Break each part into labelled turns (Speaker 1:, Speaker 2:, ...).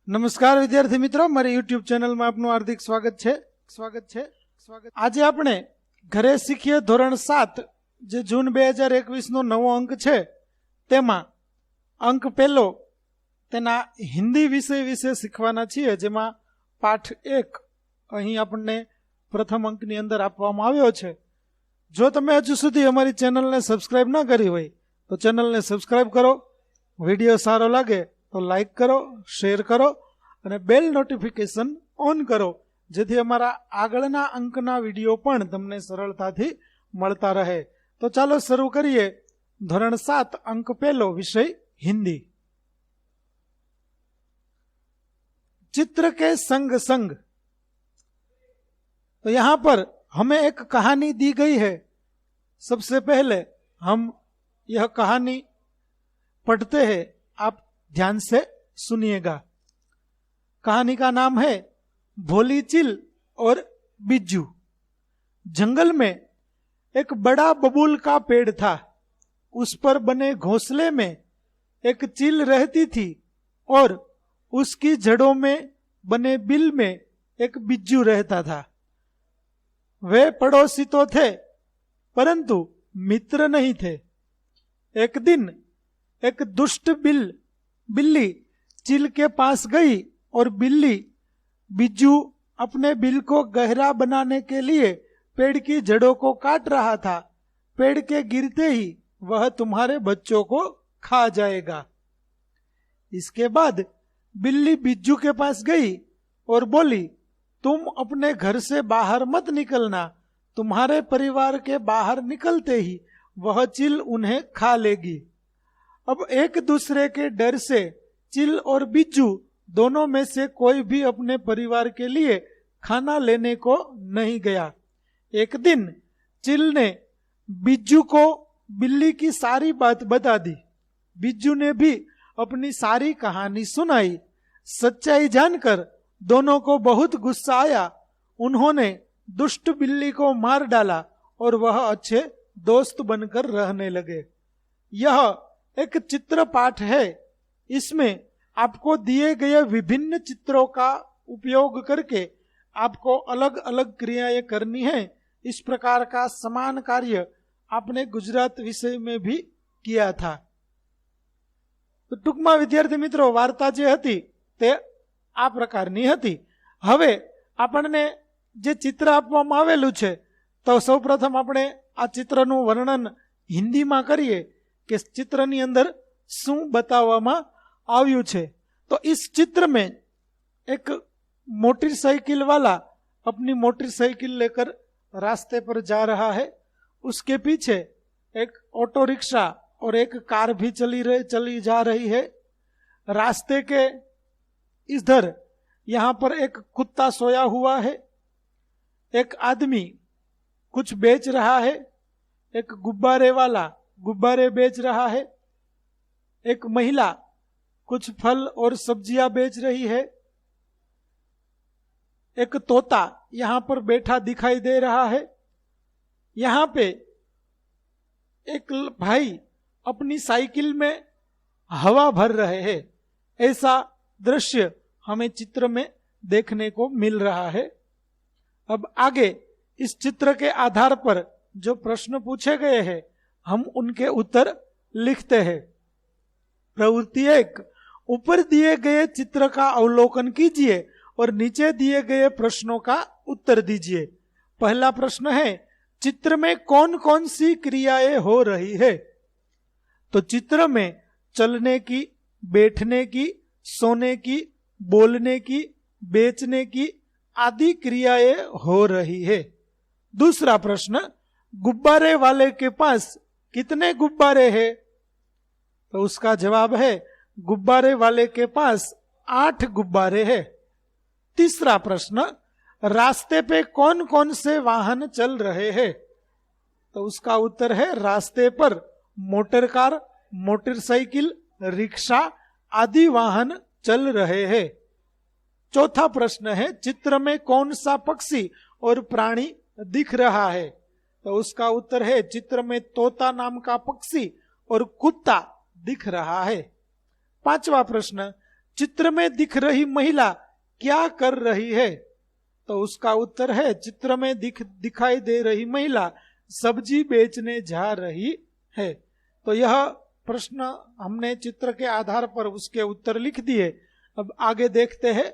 Speaker 1: નમસ્કાર વિદ્યાર્થી મિત્રો, મારી યુટ્યુબ ચેનલમાં આપનું હાર્દિક સ્વાગત છે. આજે આપણે ઘરે શીખીએ ધોરણ 7 જે જૂન 2021 નો નવો અંક છે તેમાં અંક પહેલો તેના હિન્દી વિષય વિશે શીખવાના છીએ, જેમાં પાઠ 1 અહીં આપણને પ્રથમ અંકની અંદર આપવામાં આવ્યો છે. જો તમે હજુ સુધી અમારી ચેનલને સબસ્ક્રાઇબ ન કરી હોય તો ચેનલને સબસ્ક્રાઇબ કરો, વિડીયો સારો લાગે તો લાઈક કરો, શેર કરો અને બેલ નોટિફિકેશન ઓન કરો, જેથી અમારા આગળના અંકના વિડીયો પણ તમને સરળતાથી મળતા રહે. તો ચાલો શરૂ કરીએ. ધોરણ 7 અંક પહેલો विषय हिंदी. चित्र के संग संग. तो यहां पर हमें एक कहानी दी गई है. सबसे पहले हम यह कहानी पढ़ते हैं, आप ध्यान से सुनिएगा. कहानी का नाम है भोली चील और बिज्जू. जंगल में एक बड़ा बबूल का पेड़ था. उस पर बने घोंसले में एक चील रहती थी और उसकी जड़ों में बने बिल में एक बिज्जू रहता था. वे पड़ोसी तो थे परंतु मित्र नहीं थे. एक दिन एक दुष्ट बिल्ली चील के पास गई और बिल्ली बिज्जू अपने बिल को गहरा बनाने के लिए पेड़ की जड़ों को काट रहा था. पेड़ के गिरते ही वह तुम्हारे बच्चों को खा जाएगा. इसके बाद बिल्ली बिज्जू के पास गई और बोली, तुम अपने घर से बाहर मत निकलना. तुम्हारे परिवार के बाहर निकलते ही वह चील उन्हें खा लेगी. अब एक दूसरे के डर से चील और बिज्जू दोनों में से कोई भी अपने परिवार के लिए खाना लेने को नहीं गया. एक दिन चील ने बिज्जू को बिल्ली की सारी बात बता दी. बिज्जू ने भी अपनी सारी कहानी सुनाई. सच्चाई जानकर दोनों को बहुत गुस्सा आया. उन्होंने दुष्ट बिल्ली को मार डाला और वह अच्छे दोस्त बनकर रहने लगे. यह एक चित्र पाठ है. इसमें आपको दिए गए विभिन्न चित्रों का उपयोग करके आपको अलग अलग क्रियाएं करनी है. इस प्रकार का समान कार्य आपने गुजरात विषय में भी किया था. तो टूंकमा विद्यार्थी मित्रों, वार्ता जे हती ते आ प्रकारनी हती. हवे आपने जे चित्र आपवामां आवेलुं छे तो सौप्रथम आपणे आ चित्रनुं वर्णन हिंदी में करिए कि चित्रनी अंदर शुं बताववामां આવ્યું છે. तो इस चित्र में एक मोटरसाइकिल वाला अपनी मोटरसाइकिल लेकर रास्ते पर जा रहा है. उसके पीछे एक ऑटो रिक्शा और एक कार भी चली जा रही है. रास्ते के इधर यहाँ पर एक कुत्ता सोया हुआ है. एक आदमी कुछ बेच रहा है. एक गुब्बारे वाला गुब्बारे बेच रहा है. एक महिला कुछ फल और सब्जियां बेच रही है. एक तोता यहां पर बैठा दिखाई दे रहा है. यहां पे एक भाई अपनी साइकिल में हवा भर रहे हैं. ऐसा दृश्य हमें चित्र में देखने को मिल रहा है. अब आगे इस चित्र के आधार पर जो प्रश्न पूछे गए हैं हम उनके उत्तर लिखते हैं. प्रवृत्ति 1, ऊपर दिए गए चित्र का अवलोकन कीजिए और नीचे दिए गए प्रश्नों का उत्तर दीजिए. पहला प्रश्न है, चित्र में कौन कौन सी क्रियाएं हो रही है? तो चित्र में चलने की, बैठने की, सोने की, बोलने की, बेचने की आदि क्रियाएं हो रही है. दूसरा प्रश्न, गुब्बारे वाले के पास कितने गुब्बारे हैं? तो उसका जवाब है, गुब्बारे वाले के पास 8 गुब्बारे हैं. तीसरा प्रश्न, रास्ते पे कौन कौन से वाहन चल रहे हैं? तो उसका उत्तर है, रास्ते पर मोटर कार, मोटरसाइकिल, रिक्शा आदि वाहन चल रहे हैं. चौथा प्रश्न है, चित्र में कौन सा पक्षी और प्राणी दिख रहा है? तो उसका उत्तर है, चित्र में तोता नाम का पक्षी और कुत्ता दिख रहा है. पांचवा प्रश्न, चित्र में दिख रही महिला क्या कर रही है? तो उसका उत्तर है, चित्र में दिखाई दे रही महिला सब्जी बेचने जा रही है। तो यह प्रश्न हमने चित्र के आधार पर उसके उत्तर लिख दिए। अब आगे देखते हैं।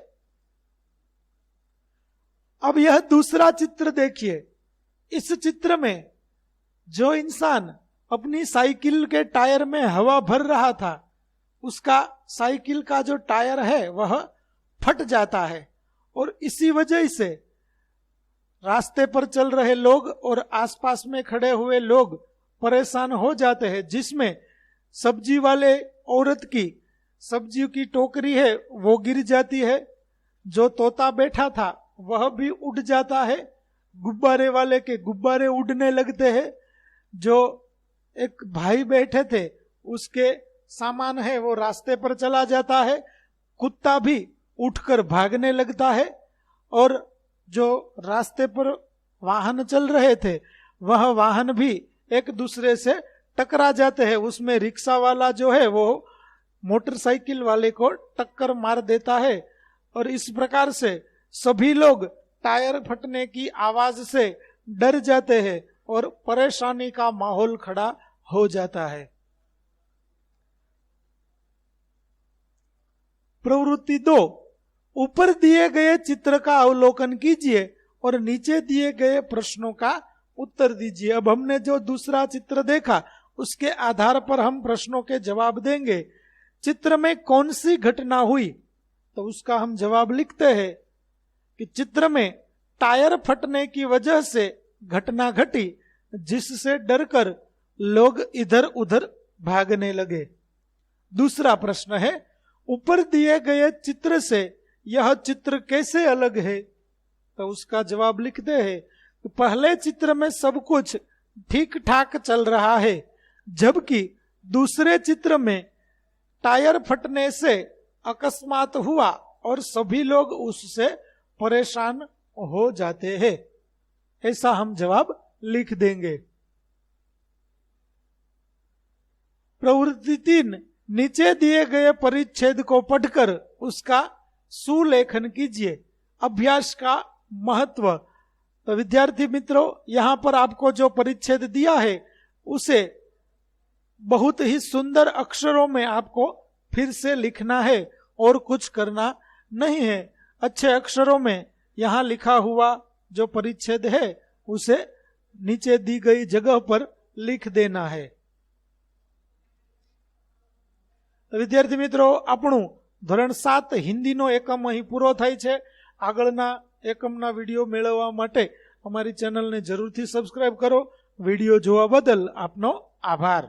Speaker 1: अब यह दूसरा चित्र देखिए। इस चित्र में जो इंसान अपनी साइकिल के टायर में हवा भर रहा था, उसका साइकिल का जो टायर है वह फट जाता है, और इसी वजह से रास्ते पर चल रहे लोग और आसपास में खड़े हुए लोग परेशान हो जाते हैं, जिसमें सब्जी वाले औरत की सब्जी की टोकरी है वो गिर जाती है, जो तोता बैठा था वह भी उड़ जाता है, गुब्बारे वाले के गुब्बारे उड़ने लगते हैं, जो एक भाई बैठे थे उसके सामान है वो रास्ते पर चला जाता है, कुत्ता भी उठकर भागने लगता है, और जो रास्ते पर वाहन चल रहे थे वह वाहन भी एक दूसरे से टकरा जाते हैं। उसमें रिक्शा वाला जो है वो मोटरसाइकिल वाले को टक्कर मार देता है, और इस प्रकार से सभी लोग टायर फटने की आवाज से डर जाते हैं और परेशानी का माहौल खड़ा हो जाता है। प्रवृत्ति 2, ऊपर दिए गए चित्र का अवलोकन कीजिए और नीचे दिए गए प्रश्नों का उत्तर दीजिए। अब हमने जो दूसरा चित्र देखा उसके आधार पर हम प्रश्नों के जवाब देंगे। चित्र में कौन सी घटना हुई? तो उसका हम जवाब लिखते हैं कि चित्र में टायर फटने की वजह से घटना घटी, जिससे डरकर लोग इधर उधर भागने लगे। दूसरा प्रश्न है, ऊपर दिए गए चित्र से यह चित्र कैसे अलग है? तो उसका जवाब लिखते हैं कि पहले चित्र में सब कुछ ठीक ठाक चल रहा है, जबकि दूसरे चित्र में टायर फटने से अकस्मात हुआ और सभी लोग उससे परेशान हो जाते हैं। ऐसा हम जवाब लिख देंगे। प्रवृत्ति 3, नीचे दिए गए परिच्छेद को पढ़कर उसका सुलेखन कीजिए। अभ्यास का महत्व। तो विद्यार्थी मित्रों, यहां पर आपको जो परिच्छेद दिया है उसे बहुत ही सुंदर अक्षरों में आपको फिर से लिखना है और कुछ करना नहीं है। अच्छे अक्षरों में यहां लिखा हुआ जो परिच्छेद है उसे नीचे दी गई जगह पर लिख देना है। तो विद्यार्थी मित्रों, આપણું ધોરણ 7 હિન્દીનો એકમ અહીં પૂરો થાય છે। આગળના એકમના વિડીયો મેળવવા માટે અમારી ચેનલને જરૂરથી સબસ્ક્રાઇબ કરો। વિડીયો જોવા બદલ આપનો આભાર।